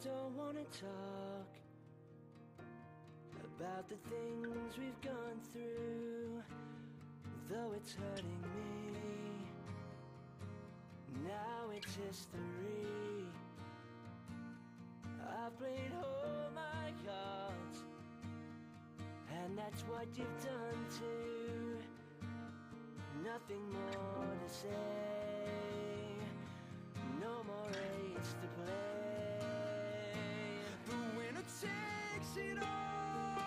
don't wanna talk about the things we've gone through, though it's hurting me. Now it's history. I've played all my cards, and that's what you've done too. Nothing more to say, no more race to play. But when it takes it all,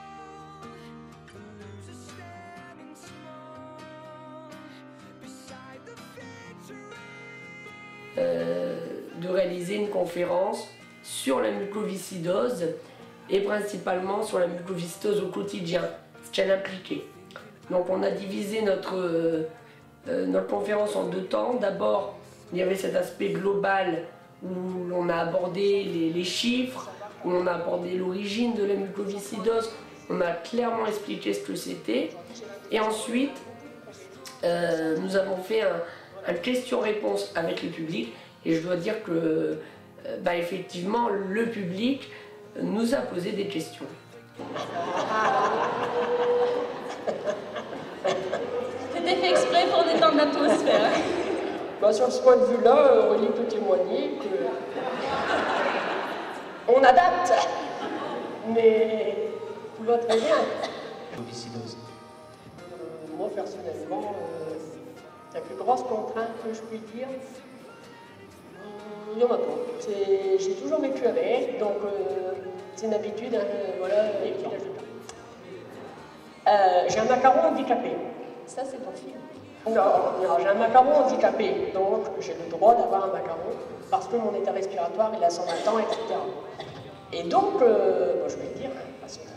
the loser's standing small beside the victory. De réaliser une conférence sur la mucoviscidose et principalement sur la mucoviscidose au quotidien, ce qu'elle impliquait. Donc on a divisé notre conférence en 2 temps. D'abord, il y avait cet aspect global où l'on a abordé les chiffres, où l'on a abordé l'origine de la mucoviscidose, on a clairement expliqué ce que c'était. Et ensuite, nous avons fait un question-réponse avec le public. Et je dois dire que, effectivement, le public nous a posé des questions. C'était fait exprès pour détendre l'atmosphère. Sur ce point de vue-là, Aurélie peut témoigner qu'on adapte, mais tout va très bien. Moi, personnellement, la plus grosse contrainte que je puis dire, il n'y en a pas. J'ai toujours vécu avec, donc c'est une habitude, voilà. J'ai un macaron handicapé. Ça, c'est ton film. Non, j'ai un macaron handicapé, donc j'ai le droit d'avoir un macaron parce que mon état respiratoire il a 120 ans, etc. Et donc, je vais le dire, parce que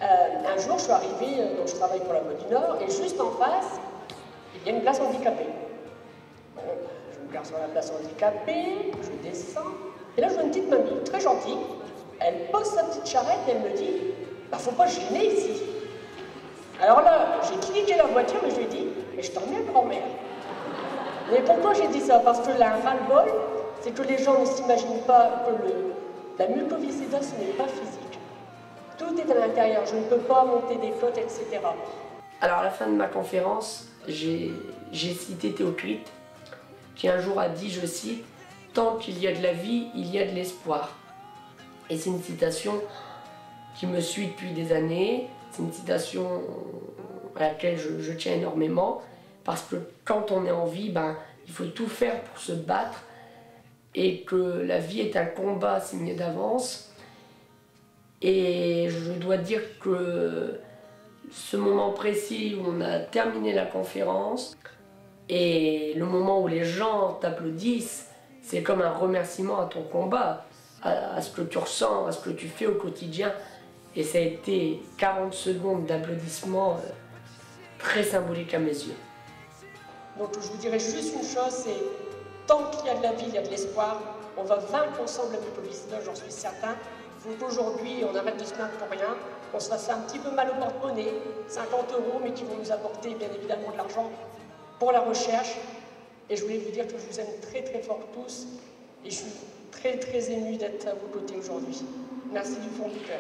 un jour je suis arrivée, donc je travaille pour la Voie du Nord, et juste en face, il y a une place handicapée. Bon, je me garde sur la place handicapée, je descends, et là je vois une petite mamie, très gentille, elle pose sa petite charrette et elle me dit « faut pas se gêner ici ». Alors là, j'ai cliqué la voiture et je lui ai dit « mais je t'en mets grand-mère ». Mais pourquoi j'ai dit ça? Parce que là, un ras-le-bol, c'est que les gens ne s'imaginent pas que la mucoviscidose, ce n'est pas physique. Tout est à l'intérieur, je ne peux pas monter des côtes, etc. Alors à la fin de ma conférence, j'ai cité Théocrite, qui un jour a dit, je cite, « Tant qu'il y a de la vie, il y a de l'espoir ». Et c'est une citation qui me suit depuis des années. C'est une citation à laquelle je tiens énormément, parce que quand on est en vie, il faut tout faire pour se battre, et que la vie est un combat signé d'avance. Et je dois dire que ce moment précis où on a terminé la conférence, et le moment où les gens t'applaudissent, c'est comme un remerciement à ton combat, à ce que tu ressens, à ce que tu fais au quotidien. Et ça a été 40 secondes d'applaudissements très symboliques à mes yeux. Donc je vous dirais juste une chose, c'est tant qu'il y a de la vie, il y a de l'espoir. On va vaincre ensemble la mucoviscidose, j'en suis certain. Il faut qu'aujourd'hui, on arrête de se plaindre pour rien, qu'on se fasse un petit peu mal au porte-monnaie, 50 €, mais qui vont nous apporter bien évidemment de l'argent pour la recherche. Et je voulais vous dire que je vous aime très très fort tous, et je suis très très émue d'être à vos côtés aujourd'hui. Merci du fond du cœur.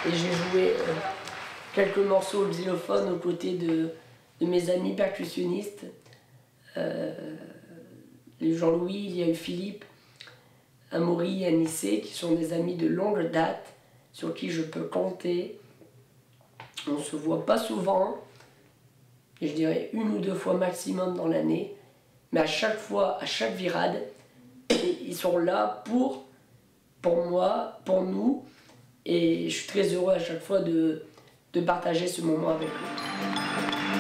Et j'ai joué quelques morceaux au xylophone aux côtés de mes amis percussionnistes. Les Jean-Louis, il y a eu Philippe, Amaury et Anissé, qui sont des amis de longue date, sur qui je peux compter. On ne se voit pas souvent, je dirais 1 ou 2 fois maximum dans l'année, mais à chaque fois, à chaque virade, ils sont là pour moi, pour nous, et je suis très heureux à chaque fois de partager ce moment avec eux.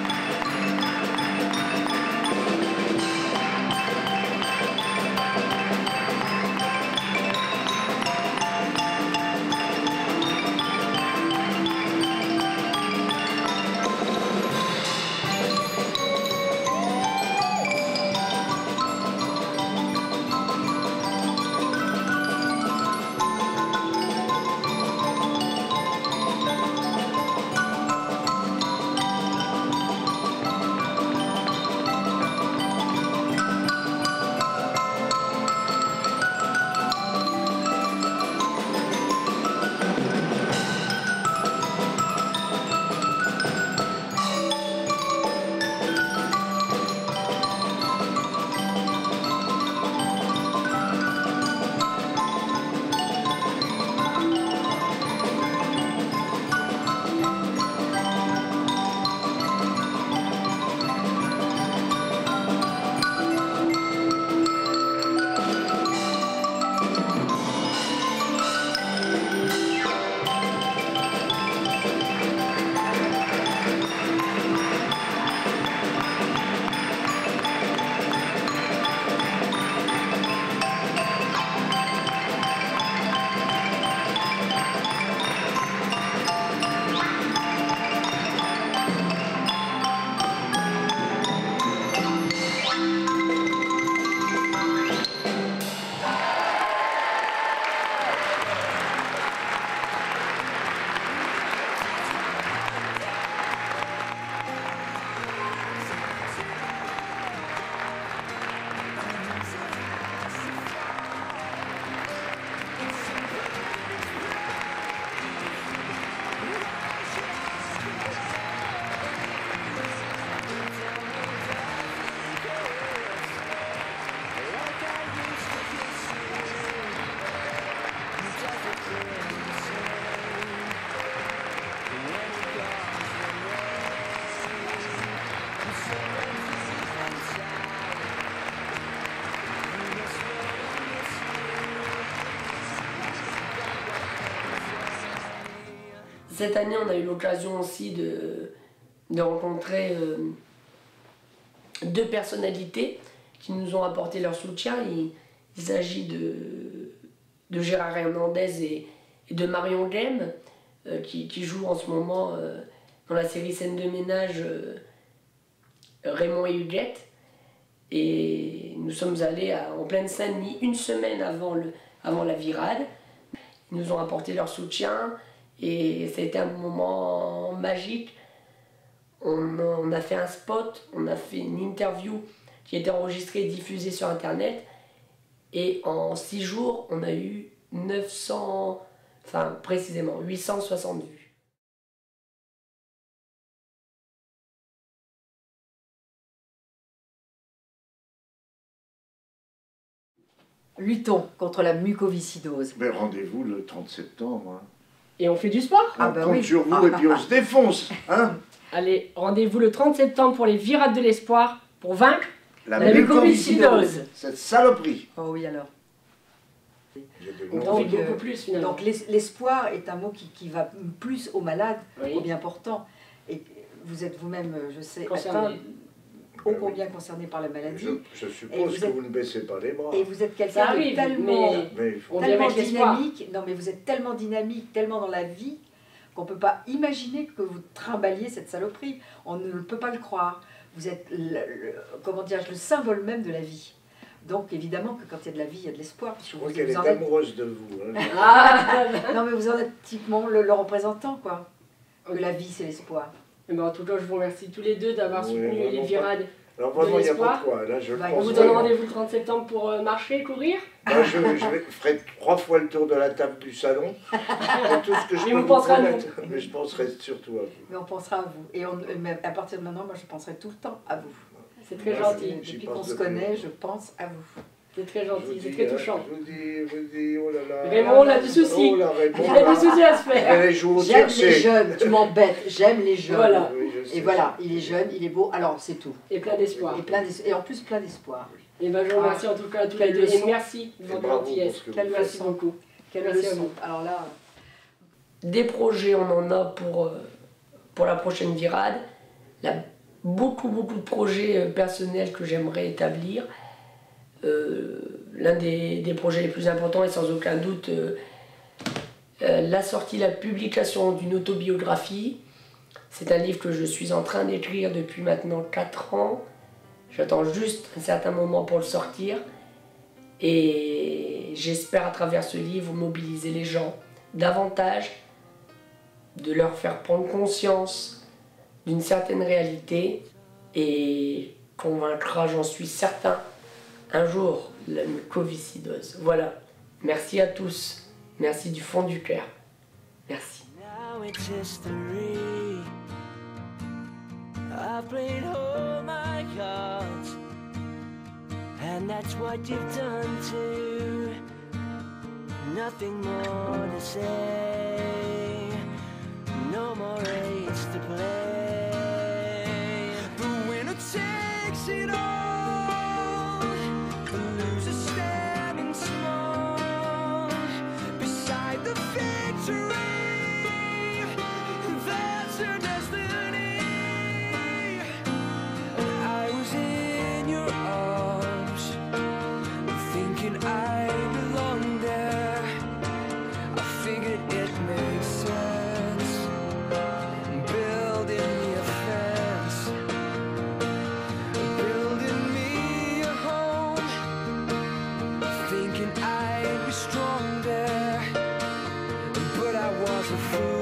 Cette année, on a eu l'occasion aussi de rencontrer 2 personnalités qui nous ont apporté leur soutien. Il s'agit de Gérard Hernandez et de Marion Game, qui jouent en ce moment dans la série Scène de ménage Raymond et Huguette. Et nous sommes allés en pleine Seine-Saint-Denis 1 semaine avant la virade. Ils nous ont apporté leur soutien. Et ça a été un moment magique. On a fait un spot, on a fait une interview qui a été enregistrée et diffusée sur Internet. Et en 6 jours, on a eu 860 vues. Luttons contre la mucoviscidose. Mais rendez-vous le 30 septembre. Hein. Et on fait du sport. Ah bah on compte oui. sur vous et puis on se défonce. Hein. Allez, rendez-vous le 30 septembre pour les virades de l'espoir pour vaincre La mucoviscidose. Cette saloperie. Oh oui alors. J'ai des On longs profite doigts. beaucoup plus finalement. Donc l'espoir est un mot qui va plus aux malades, Oui. aux bien portants. Et vous êtes vous-même, je sais, Concerné. atteint, ô combien concerné par la maladie. Je Et suppose vous que êtes- vous ne baissez pas les bras. Et vous êtes Ça quelqu'un de arrive, tellement, Mais il faut... on vient tellement avec l'espoir. dynamique. Non mais vous êtes tellement dynamique, tellement dans la vie, qu'on ne peut pas imaginer que vous trimballiez cette saloperie. On ne peut pas le croire. Vous êtes, comment dire, le symbole même de la vie. Donc évidemment que quand il y a de la vie, il y a de l'espoir. Je crois qu'elle est en êtes- amoureuse de vous. Hein. Ah Non mais vous en êtes typiquement le représentant, quoi. Que la vie, c'est l'espoir. Eh ben, en tout cas, je vous remercie tous les deux d'avoir Oui, soutenu vraiment les pas. virades. Alors vraiment, il n'y a pas l'espoir. de quoi. Là, je Bah, le On pense vous donne vraiment. rendez-vous le 30 septembre pour marcher, courir. Moi, je ferai 3 fois le tour de la table du salon. C'est tout ce que je Mais peux on vous pensera à promettre. Mais je penserai surtout à vous. Mais on pensera à vous. Et mais à partir de maintenant, moi, je penserai tout le temps à vous. C'est très Moi, gentil. J'y Depuis pense qu'on se depuis connaît, longtemps. je pense à vous. C'est très gentil, Je c'est vous très dis, touchant. Je vous dis, oh là là. Raymond, on a du souci. Oh là, Raymond, Il a des soucis à se faire. Elle joue au J'aime les tiercé. jeunes, tu m'embêtes, j'aime les jeunes. Voilà. Oui, je sais. Et voilà, il est jeune, il est beau, alors c'est tout. Et plein d'espoir. Et en plus plein d'espoir. Et ben je vous remercie en tout cas à tous les Quelle deux. Et leçon. merci de Et votre bravo gentillesse. pour ce que vous Quelle faites. merci beaucoup. Quelle Merci à leçon. vous. Alors là, Des projets, on en a pour la prochaine virade. Il y a beaucoup de projets personnels que j'aimerais établir. L'un des projets les plus importants est sans aucun doute la publication d'une autobiographie. C'est un livre que je suis en train d'écrire depuis maintenant 4 ans. J'attends juste un certain moment pour le sortir. Et j'espère à travers ce livre mobiliser les gens davantage, de leur faire prendre conscience d'une certaine réalité et convaincra, j'en suis certain, un jour la mucoviscidose. Voilà. Merci à tous. Merci du fond du cœur. Merci. Now it's history. I've played all my cards, and that's what you've done too. Nothing more to say, no more race to play. The winner takes it all, the loser standing small beside the victory. That's her destiny. I was in your arms, thinking I belonged there. I figured it made sense, building me a fence, building me a home, thinking I'd be strong there, but I was a fool.